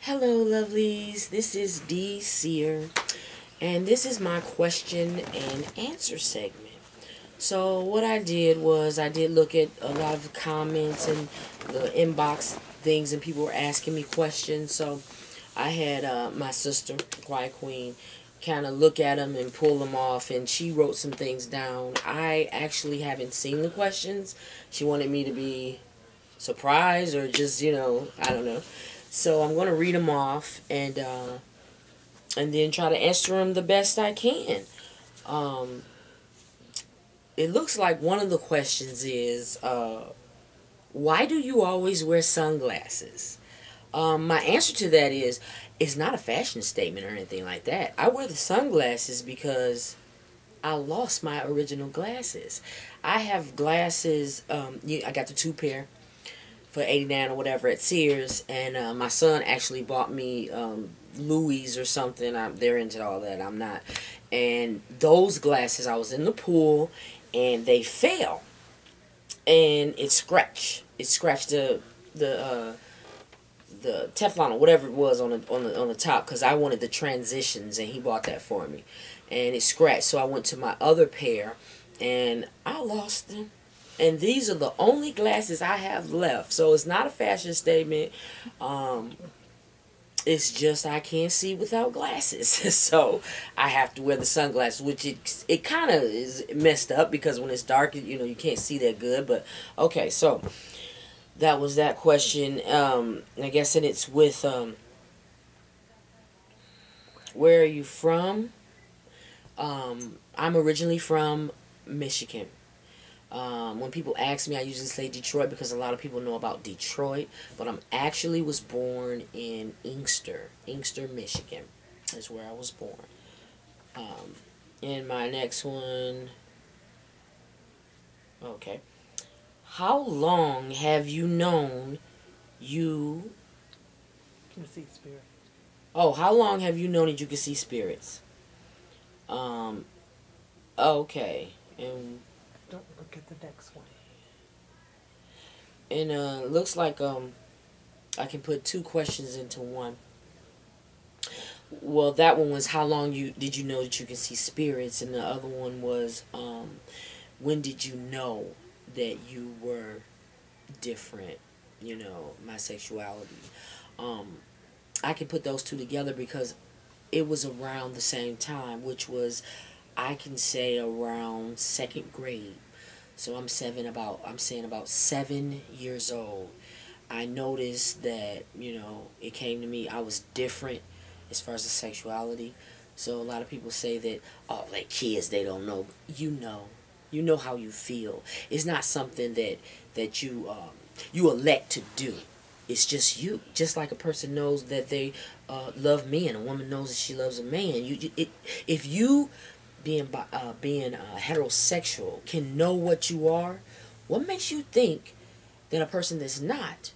Hello, lovelies. This is Dee Sear, and this is my question and answer segment. So, what I did was I did look at a lot of comments and the inbox things, and people were asking me questions. So, I had my sister, Quiet Queen, kind of look at them and pull them off, and she wrote some things down. I actually haven't seen the questions. She wanted me to be surprised or just, I don't know. So I'm going to read them off and then try to answer them the best I can. It looks like one of the questions is, why do you always wear sunglasses? My answer to that is, it's not a fashion statement or anything like that. I wear the sunglasses because I lost my original glasses. I have glasses, I got the 2 pair for 89 or whatever at Sears, and my son actually bought me Louis or something. They're into all that. I'm not. And those glasses, I was in the pool and they fell, and it scratched. It scratched the Teflon or whatever it was on the top, because I wanted the transitions and he bought that for me, and it scratched. So I went to my other pair and I lost them. And these are the only glasses I have left. So it's not a fashion statement. It's just I can't see without glasses. So I have to wear the sunglasses, which it kind of is messed up because when it's dark, you can't see that good. But okay, so that was that question. I guess, and it's with where are you from? I'm originally from Michigan. When people ask me, I usually say Detroit because a lot of people know about Detroit, but I'm actually was born in Inkster, Michigan. That's where I was born. And my next one, okay. How long have you known you can see spirits? Oh, how long have you known that you can see spirits? Okay. And don't look at the next one. And looks like I can put 2 questions into one. Well, that one was how long did you know that you can see spirits, and the other one was when did you know that you were different, my sexuality. I can put those 2 together because it was around the same time, which was, I can say, around 2nd grade. So I'm saying about 7 years old. I noticed that, it came to me, I was different as far as the sexuality. So a lot of people say that, oh, like kids, they don't know. You know how you feel. It's not something that you elect to do. It's just you. Just like a person knows that they love me, and a woman knows that she loves a man. If you being heterosexual can know what you are, what makes you think that a person that's not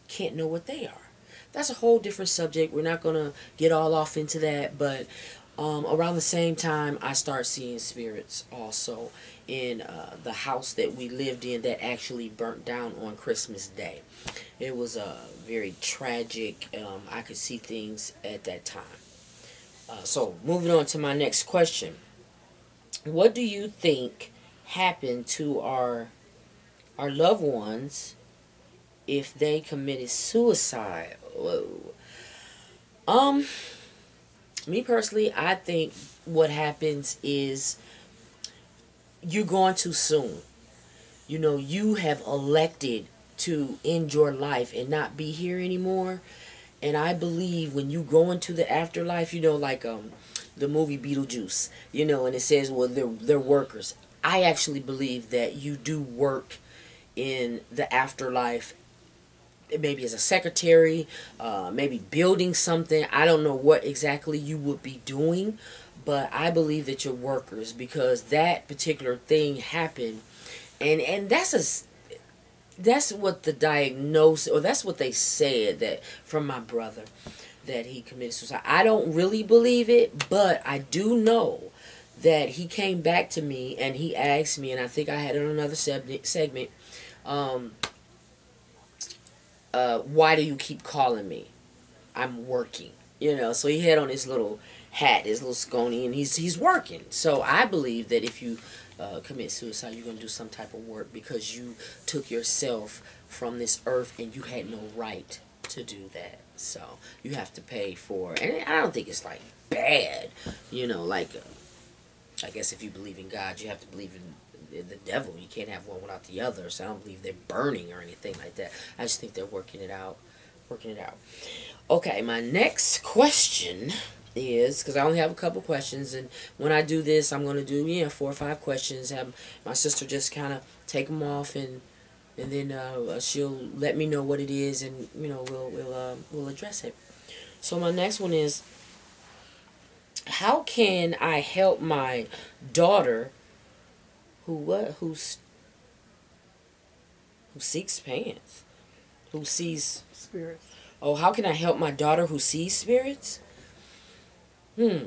can't know what they are? That's a whole different subject. We're not gonna get all off into that, but around the same time, I start seeing spirits also in the house that we lived in that actually burnt down on Christmas Day. It was very tragic. I could see things at that time. So moving on to my next question. What do you think happened to our loved ones if they committed suicide? Whoa. Me personally, I think what happens is you're gone too soon. You have elected to end your life and not be here anymore. And I believe when you go into the afterlife, like the movie Beetlejuice, and it says, well, they're workers. I actually believe that you do work in the afterlife, maybe as a secretary, maybe building something. I don't know what exactly you would be doing, but I believe that you're workers because that particular thing happened, and that's what the diagnosis, or that's what they said, that from my brother, that he committed suicide. I don't really believe it, but I do know that he came back to me and he asked me, and I think I had it on another segment, why do you keep calling me? I'm working. You know, so he had on his little hat, his little scony, and he's working. So I believe that if you commit suicide, you're going to do some type of work because you took yourself from this earth and you had no right to do that. So you have to pay for, and I don't think it's like bad, you know, like I guess if you believe in God, you have to believe in the devil. You can't have one without the other. So I don't believe they're burning or anything like that. I just think they're working it out. Okay, my next question is, because I only have a couple questions, and when I do this, I'm going to do 4 or 5 questions. Have my sister just kind of take them off, and then she'll let me know what it is, and we'll address it. So my next one is, how can I help my daughter who seeks pants, who sees Spirits. Oh, how can I help my daughter who sees spirits? I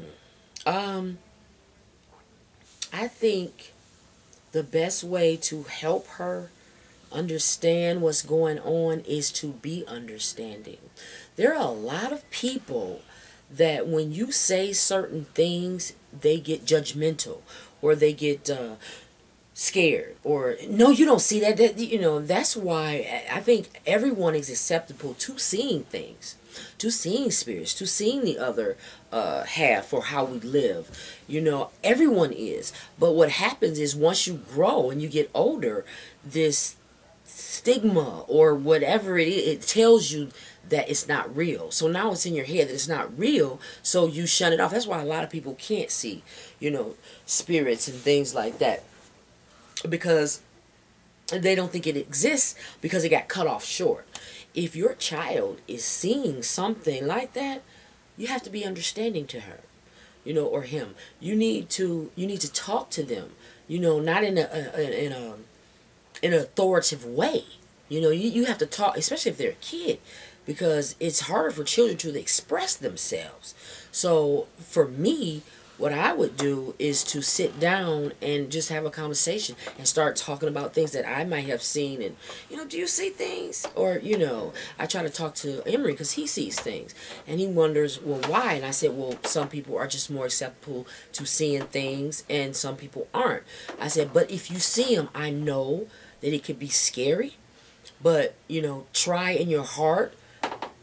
think the best way to help her understand what's going on is to be understanding. There are a lot of people that when you say certain things, they get judgmental, or they get scared, or no, you don't see that. That's why I think everyone is acceptable to seeing things, to seeing spirits, to seeing the other half, or how we live. Everyone is. But what happens is, once you grow and you get older, this stigma or whatever it is, it tells you that it's not real. So now it's in your head that it's not real, so you shut it off. That's why a lot of people can't see, spirits and things like that, because they don't think it exists, because it got cut off short. If your child is seeing something like that, you have to be understanding to her, or him. You need to talk to them, not in an authoritative way. You have to talk, especially if they're a kid, because it's harder for children to express themselves. So for me, what I would do is to sit down and just have a conversation and start talking about things that I might have seen. And, do you see things? Or, I try to talk to Emery because he sees things. And he wonders, well, why? And I said, well, some people are just more acceptable to seeing things and some people aren't. I said, but if you see them, I know that it could be scary. But, try in your heart,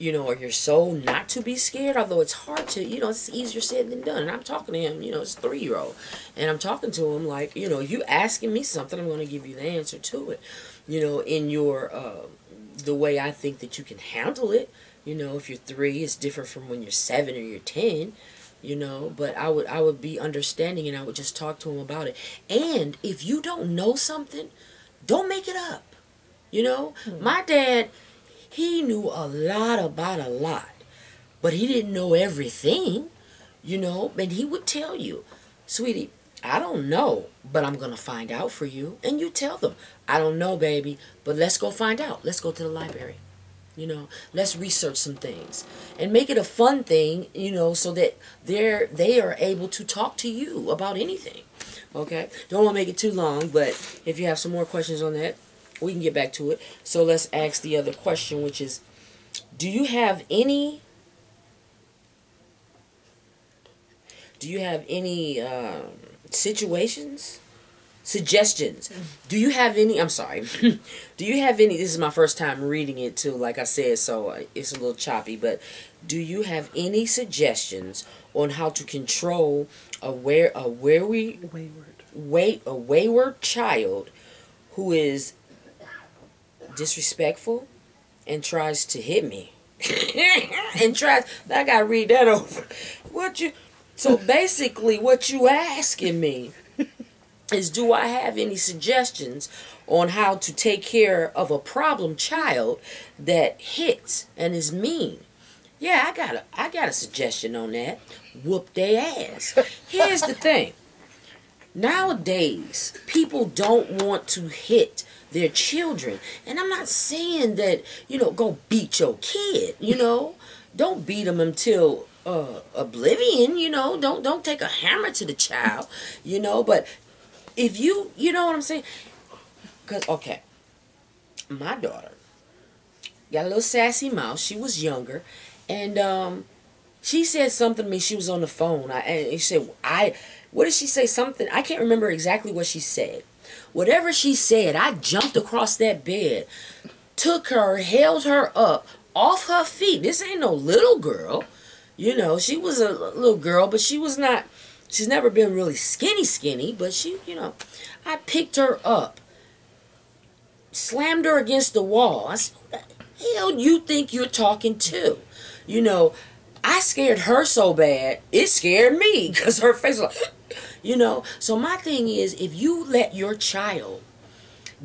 or your soul, not to be scared, although it's hard to, it's easier said than done. And I'm talking to him, it's a 3-year-old, and I'm talking to him like, you asking me something, I'm going to give you the answer to it, in your, the way I think that you can handle it. If you're 3, it's different from when you're 7 or you're 10, but I would be understanding, and I would just talk to him about it. And if you don't know something, don't make it up. My dad, he knew a lot about a lot, but he didn't know everything, and he would tell you, sweetie, I don't know, but I'm going to find out for you. And you tell them, I don't know, baby, but let's go find out. Let's go to the library. Let's research some things and make it a fun thing, so that they are able to talk to you about anything. Okay? Don't want to make it too long, but if you have some more questions on that, we can get back to it. So let's ask the other question, which is, do you have any suggestions? Do you have any, I'm sorry, do you have any, this is my first time reading it too, like I said, so it's a little choppy, but do you have any suggestions on how to control a wayward child who is disrespectful and tries to hit me? I gotta read that over. So basically what you asking me is, do I have any suggestions on how to take care of a problem child that hits and is mean? Yeah, I got a suggestion on that. Whoop their ass. Here's the thing. Nowadays, people don't want to hit their children. And I'm not saying that, go beat your kid, Don't beat them until oblivion, Don't take a hammer to the child, But if you know what I'm saying? Because, okay, my daughter got a little sassy mouth. She was younger. And she said something to me. She was on the phone. And she said, what did she say? Something. I can't remember exactly what she said. Whatever she said, I jumped across that bed, took her, held her up off her feet. This ain't no little girl. You know, she was a little girl, but she was not, she's never been really skinny, but she, you know, I picked her up, slammed her against the wall. I said, who the hell you think you're talking to? You know, I scared her so bad, it scared me because her face was like, you know. So my thing is, if you let your child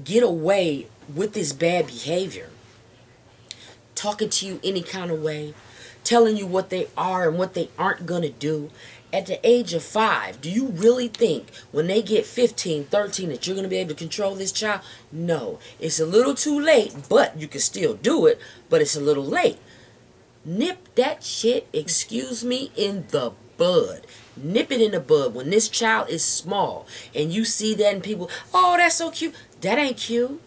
get away with this bad behavior, talking to you any kind of way, telling you what they are and what they aren't going to do, at the age of 5, do you really think when they get 15, 13 that you're going to be able to control this child? No. It's a little too late, but you can still do it, but it's a little late. Nip that shit, excuse me, in the bud. Nip it in the bud. When this child is small and you see that and people, oh, that's so cute. That ain't cute.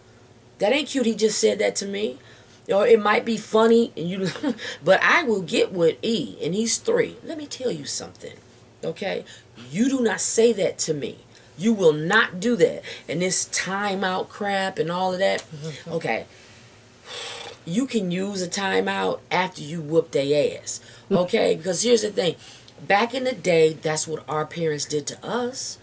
That ain't cute. He just said that to me. Or it might be funny, and you, but I will get with E, and he's 3. Let me tell you something, okay? You do not say that to me. You will not do that. And this timeout crap and all of that, okay? You can use a timeout after you whoop their ass, okay? Because here's the thing. Back in the day, that's what our parents did to us.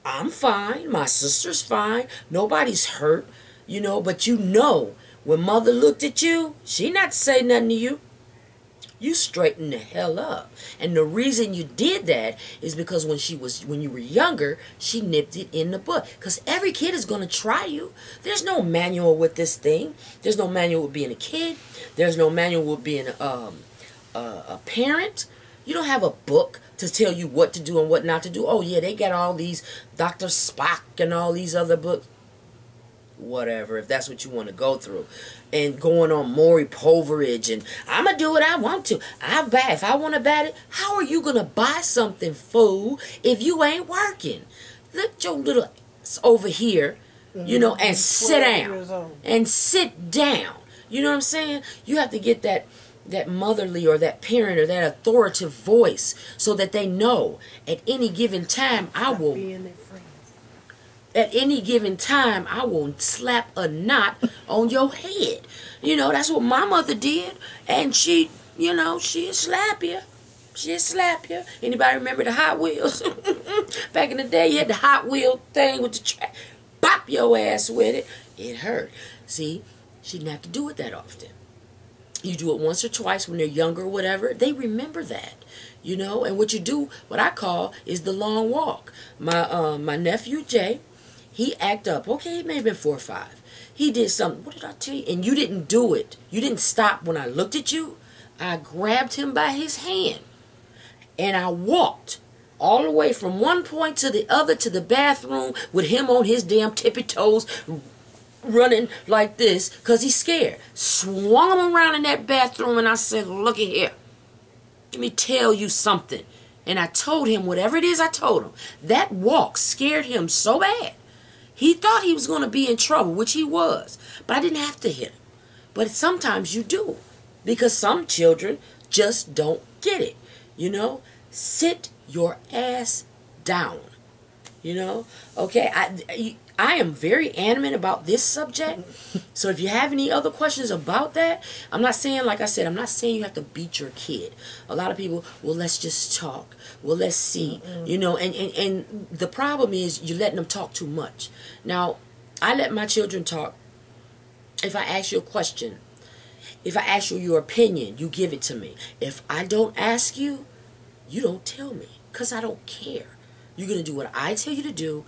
I'm fine. My sister's fine. Nobody's hurt, you know, but you know, when mother looked at you, she not say nothing to you. You straighten the hell up. And the reason you did that is because when you were younger, she nipped it in the bud. Because every kid is going to try you. There's no manual with this thing. There's no manual with being a kid. There's no manual with being a parent. You don't have a book to tell you what to do and what not to do. Oh, yeah, they got all these Dr. Spock and all these other books. Whatever, if that's what you want to go through, and going on Maury Povich, and I'm gonna do what I want to. If I want to bat it, how are you gonna buy something, fool, if you ain't working? Look your little ass over here, you know, and sit down, and sit down. You know what I'm saying? You have to get that motherly or that parent or that authoritative voice so that they know at any given time At any given time, I will slap a knot on your head. You know, that's what my mother did. And she, you know, she'll slap you. She'll slap you. Anybody remember the Hot Wheels? Back in the day, you had the Hot Wheel thing with the track. Bop your ass with it. It hurt. See, she didn't have to do it that often. You do it once or twice when they're younger or whatever. They remember that. You know, and what you do, what I call, is the long walk. My nephew, Jay, he act up. Okay, he may have been 4 or 5. He did something. What did I tell you? And you didn't do it. You didn't stop when I looked at you. I grabbed him by his hand. And I walked all the way from one point to the other to the bathroom with him on his damn tippy toes running like this because he's scared. Swung him around in that bathroom and I said, looky here. Let me tell you something. And I told him whatever it is I told him. That walk scared him so bad. He thought he was going to be in trouble, which he was. But I didn't have to hit him. But sometimes you do. Because some children just don't get it. You know? Sit your ass down. You know? Okay? I am very animate about this subject. So if you have any other questions about that, I'm not saying, like I said, I'm not saying you have to beat your kid. A lot of people, well, let's just talk. Well, let's see. You know, and the problem is you're letting them talk too much. Now, I let my children talk. If I ask you a question, if I ask you your opinion, you give it to me. If I don't ask you, you don't tell me because I don't care. You're going to do what I tell you to do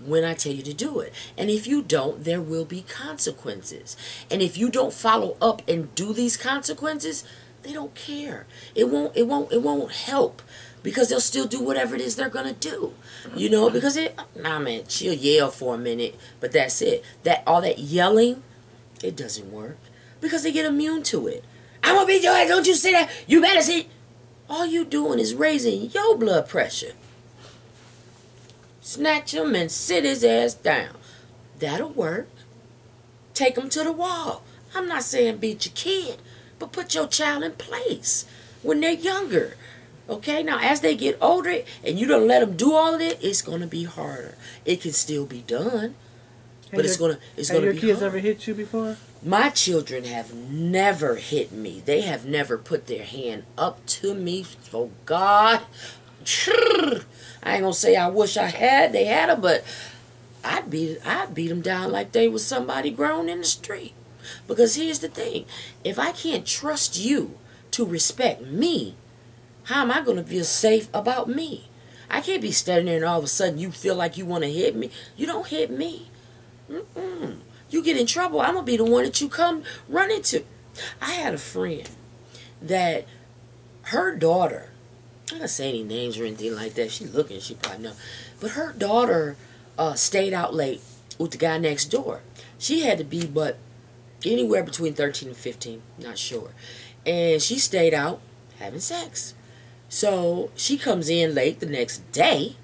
when I tell you to do it. And if you don't, there will be consequences. And if you don't follow up and do these consequences, they don't care. It won't help because they'll still do whatever it is they're going to do. You know, because man, she'll yell for a minute, but that's it. All that yelling, it doesn't work because they get immune to it. I'm going to beat your ass. Don't you say that. You better see. All you doing is raising your blood pressure. Snatch him and sit his ass down. That'll work. Take him to the wall. I'm not saying beat your kid, but put your child in place when they're younger. Okay, now as they get older and you don't let them do all of it, it's gonna be harder. It can still be done, but it's gonna be hard. Have your kids ever hit you before? My children have never hit me. They have never put their hand up to me. Oh God, I ain't gonna say I wish they had them, but I'd beat them down like they was somebody grown in the street. Because here's the thing: if I can't trust you to respect me, how am I going to feel safe about me? I can't be standing there and all of a sudden you feel like you want to hit me. You don't hit me. You get in trouble, I'm going to be the one that you come running to. I had a friend that her daughter, I'm not going to say any names or anything like that. She looking, she probably know. But her daughter stayed out late with the guy next door. She had to be but anywhere between 13 and 15, not sure. And she stayed out having sex. So she comes in late the next day,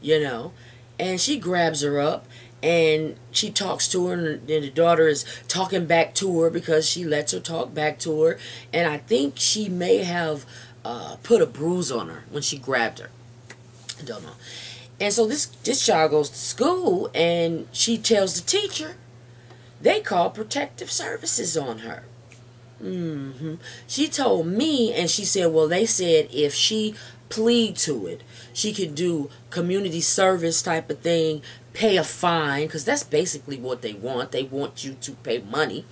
and she grabs her up and she talks to her, and the daughter is talking back to her because she lets her talk back to her. And I think she may have put a bruise on her when she grabbed her. I don't know. And so this child goes to school and she tells the teacher. They call protective services on her. She told me, and she said, well, they said if she plead to it, she could do community service type of thing, pay a fine, because that's basically what they want. They want you to pay money,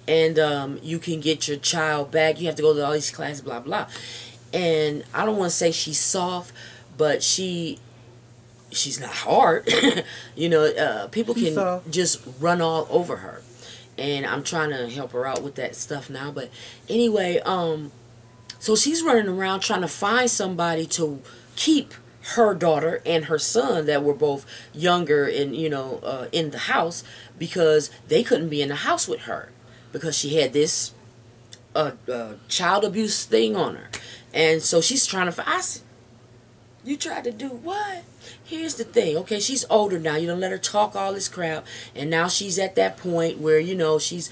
and you can get your child back. You have to go to all these classes, blah, blah. And I don't want to say she's soft, but she's not hard. People can just run all over her. And I'm trying to help her out with that stuff now. But anyway, so she's running around trying to find somebody to keep her daughter and her son that were both younger and, in the house, because they couldn't be in the house with her because she had this child abuse thing on her. And so she's trying to find, I said, you tried to do what? Here's the thing, okay, she's older now. You don't let her talk all this crap, and now she's at that point where, she's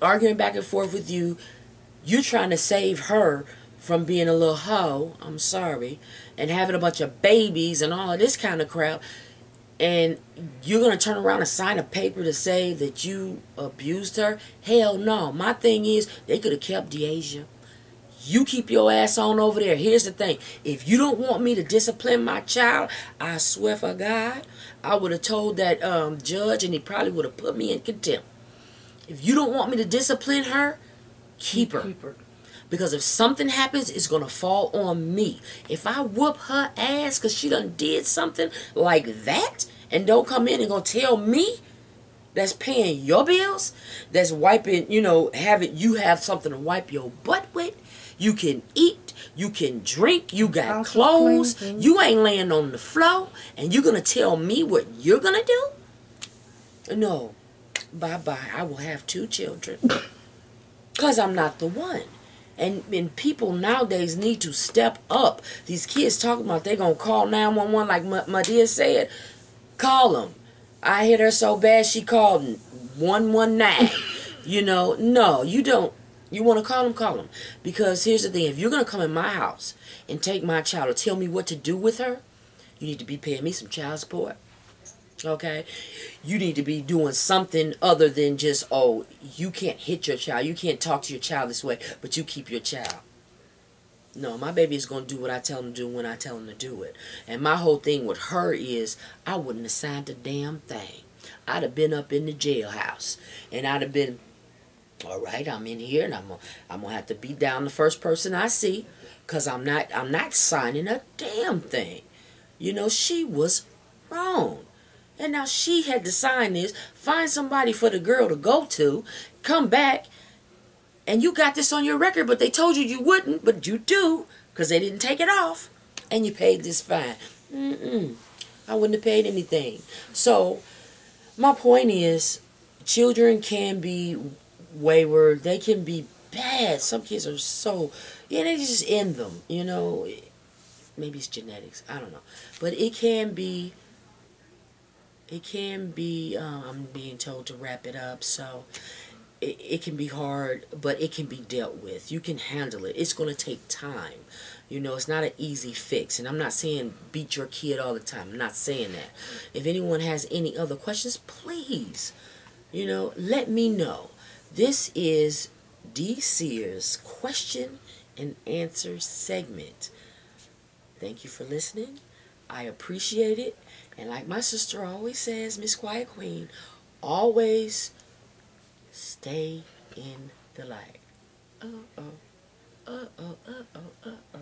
arguing back and forth with you. You're trying to save her from being a little hoe, I'm sorry, and having a bunch of babies and all of this kind of crap, and you're going to turn around and sign a paper to say that you abused her? Hell no. My thing is, they could have kept Deasia. You keep your ass on over there. Here's the thing. If you don't want me to discipline my child, I swear for God, I would have told that judge, and he probably would have put me in contempt. If you don't want me to discipline her, keep her. Because if something happens, it's going to fall on me. If I whoop her ass because she done did something like that and don't come in and going to tell me that's paying your bills, that's wiping, you have something to wipe your butt with, you can eat, you can drink, you got clothes, you ain't laying on the floor, and you're going to tell me what you're going to do? No. Bye-bye. I will have 2 children. Because I'm not the one. And people nowadays need to step up. These kids talking about they're going to call 911 like my dear said. Call them. I hit her so bad she called 119. No, you don't. You want to call them, call them. Because here's the thing. If you're going to come in my house and take my child or tell me what to do with her, you need to be paying me some child support. Okay? You need to be doing something other than just, oh, you can't hit your child. You can't talk to your child this way, but you keep your child. No, my baby is going to do what I tell him to do when I tell him to do it. And my whole thing with her is I wouldn't have signed a damn thing. I'd have been up in the jailhouse. And I'd have been, all right, I'm in here, and I'm gonna have to beat down the first person I see, because I'm not signing a damn thing. She was wrong. And now she had to sign this, find somebody for the girl to go to, come back, and you got this on your record, but they told you you wouldn't, but you do, because they didn't take it off, and you paid this fine. I wouldn't have paid anything. So, my point is, children can be wayward. They can be bad. Some kids are so, they just in them, Maybe it's genetics. I don't know. But it can be, I'm being told to wrap it up. So, it can be hard, but it can be dealt with. You can handle it. It's going to take time. You know, it's not an easy fix. And I'm not saying beat your kid all the time. I'm not saying that. If anyone has any other questions, please, you know, let me know. This is D. Sears question and answer segment. Thank you for listening. I appreciate it. And like my sister always says, Miss Quiet Queen, always stay in the light. Uh-oh. Uh-oh. Uh-oh. Uh-oh.